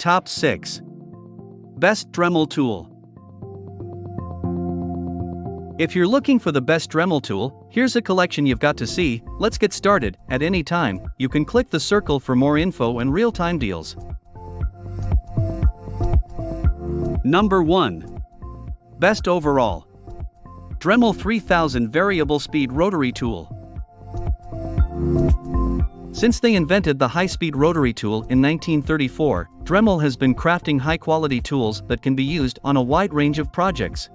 Top 6. Best Dremel Tool. If you're looking for the best Dremel tool, here's a collection you've got to see. Let's get started. At any time, you can click the circle for more info and real-time deals. Number 1. Best Overall. Dremel 3000 Variable Speed Rotary Tool. Since they invented the high-speed rotary tool in 1934, Dremel has been crafting high-quality tools that can be used on a wide range of projects.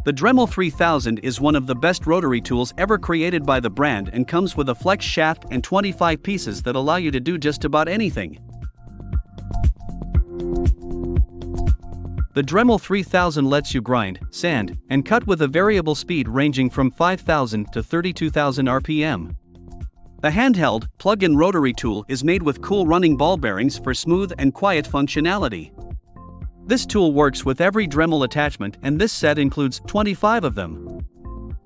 The Dremel 3000 is one of the best rotary tools ever created by the brand and comes with a flex shaft and 25 pieces that allow you to do just about anything. The Dremel 3000 lets you grind, sand, and cut with a variable speed ranging from 5,000 to 32,000 RPM. The handheld, plug-in rotary tool is made with cool running ball bearings for smooth and quiet functionality. This tool works with every Dremel attachment, and this set includes 25 of them.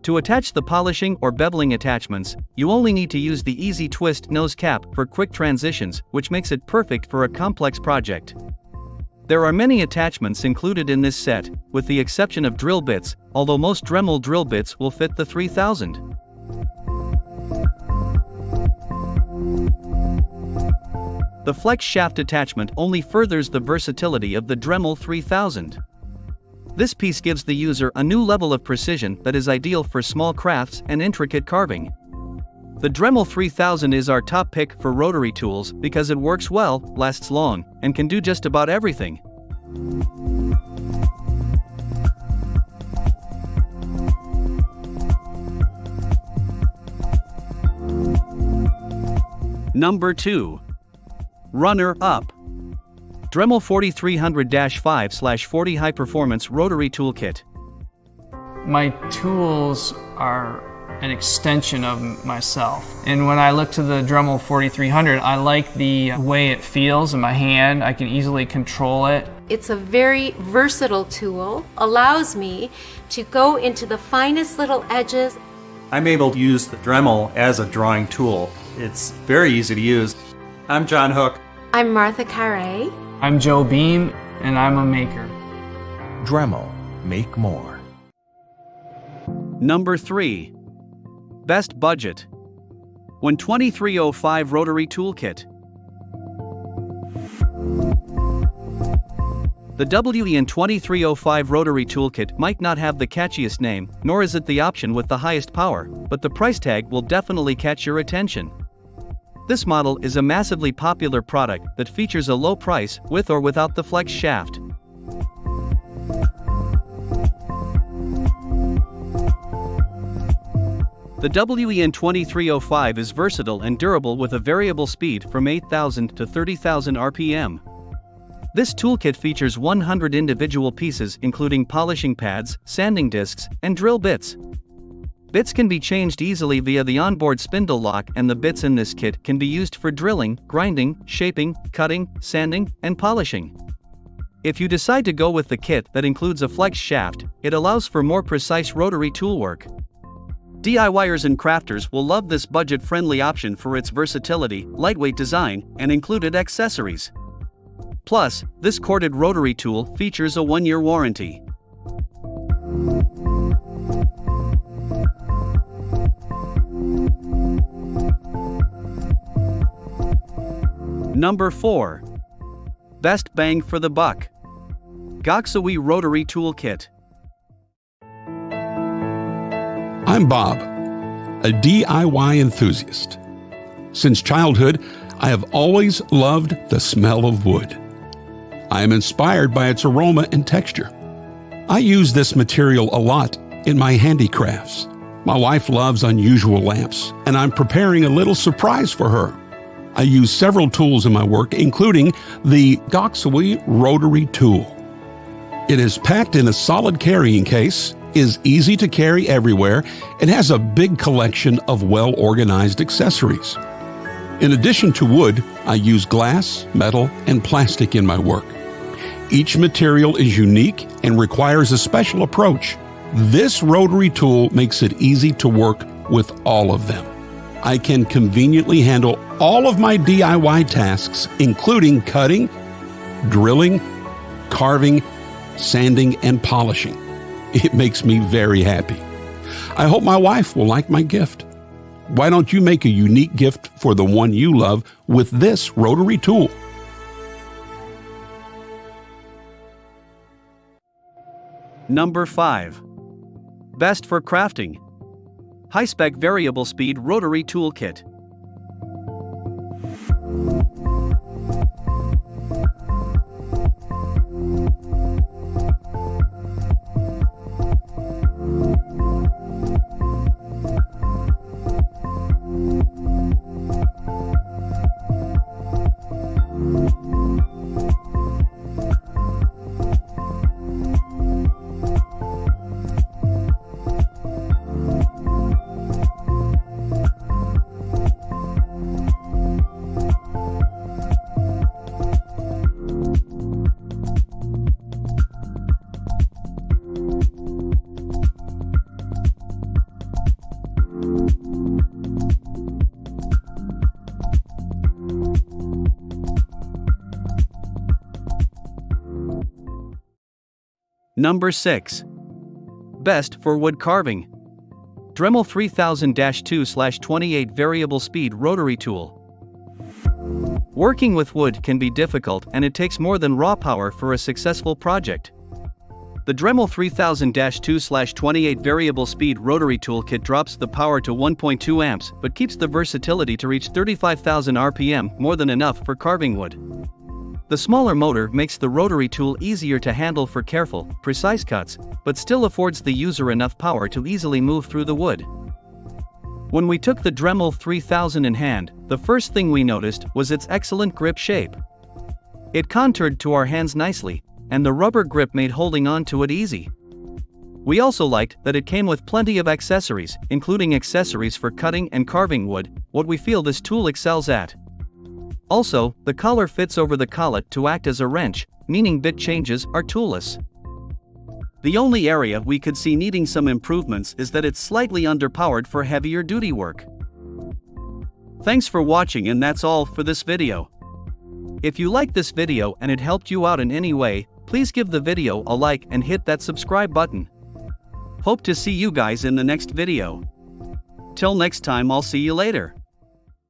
To attach the polishing or beveling attachments, you only need to use the Easy Twist nose cap for quick transitions, which makes it perfect for a complex project. There are many attachments included in this set, with the exception of drill bits, although most Dremel drill bits will fit the 3000. The flex shaft attachment only furthers the versatility of the Dremel 3000. This piece gives the user a new level of precision that is ideal for small crafts and intricate carving. The Dremel 3000 is our top pick for rotary tools because it works well, lasts long, and can do just about everything. Number 2. Runner-up. Dremel 4300-5/40 High Performance Rotary Toolkit. My tools are an extension of myself. And when I look to the Dremel 4300, I like the way it feels in my hand. I can easily control it. It's a very versatile tool, allows me to go into the finest little edges. I'm able to use the Dremel as a drawing tool. It's very easy to use. I'm John Hook. I'm Martha Carre. I'm Joe Beam, and I'm a maker. Dremel, make more. Number 3. Best Budget. 2305 Rotary Toolkit. The WEN 2305 Rotary Toolkit might not have the catchiest name, nor is it the option with the highest power, but the price tag will definitely catch your attention. This model is a massively popular product that features a low price with or without the flex shaft. The WEN 2305 is versatile and durable with a variable speed from 8,000 to 30,000 RPM. This toolkit features 100 individual pieces including polishing pads, sanding discs, and drill bits. Bits can be changed easily via the onboard spindle lock, and the bits in this kit can be used for drilling, grinding, shaping, cutting, sanding, and polishing. If you decide to go with the kit that includes a flex shaft, it allows for more precise rotary tool work. DIYers and crafters will love this budget-friendly option for its versatility, lightweight design, and included accessories. Plus, this corded rotary tool features a 1-year warranty. Number 4. Best Bang for the Buck. Goksui Rotary Toolkit. I'm Bob, a DIY enthusiast. Since childhood, I have always loved the smell of wood. I am inspired by its aroma and texture. I use this material a lot in my handicrafts. My wife loves unusual lamps, and I'm preparing a little surprise for her. I use several tools in my work, including the Goksui Rotary Tool. It is packed in a solid carrying case, is easy to carry everywhere, and has a big collection of well-organized accessories. In addition to wood, I use glass, metal, and plastic in my work. Each material is unique and requires a special approach. This rotary tool makes it easy to work with all of them. I can conveniently handle all of my DIY tasks, including cutting, drilling, carving, sanding, and polishing. It makes me very happy. I hope my wife will like my gift. Why don't you make a unique gift for the one you love with this rotary tool? Number 5. Best for crafting. High-spec variable speed rotary toolkit. Number 6. Best for wood carving. Dremel 3000-2/28 variable speed rotary tool. Working with wood can be difficult, and it takes more than raw power for a successful project. The Dremel 3000-2/28 variable speed rotary toolkit drops the power to 1.2 amps but keeps the versatility to reach 35,000 RPM, more than enough for carving wood. The smaller motor makes the rotary tool easier to handle for careful, precise cuts, but still affords the user enough power to easily move through the wood. When we took the Dremel 3000 in hand, the first thing we noticed was its excellent grip shape. It contoured to our hands nicely, and the rubber grip made holding on to it easy. We also liked that it came with plenty of accessories, including accessories for cutting and carving wood, what we feel this tool excels at. Also, the collar fits over the collet to act as a wrench, meaning bit changes are toolless. The only area we could see needing some improvements is that it's slightly underpowered for heavier duty work. Thanks for watching, and that's all for this video. If you liked this video and it helped you out in any way, please give the video a like and hit that subscribe button. Hope to see you guys in the next video. Till next time, I'll see you later.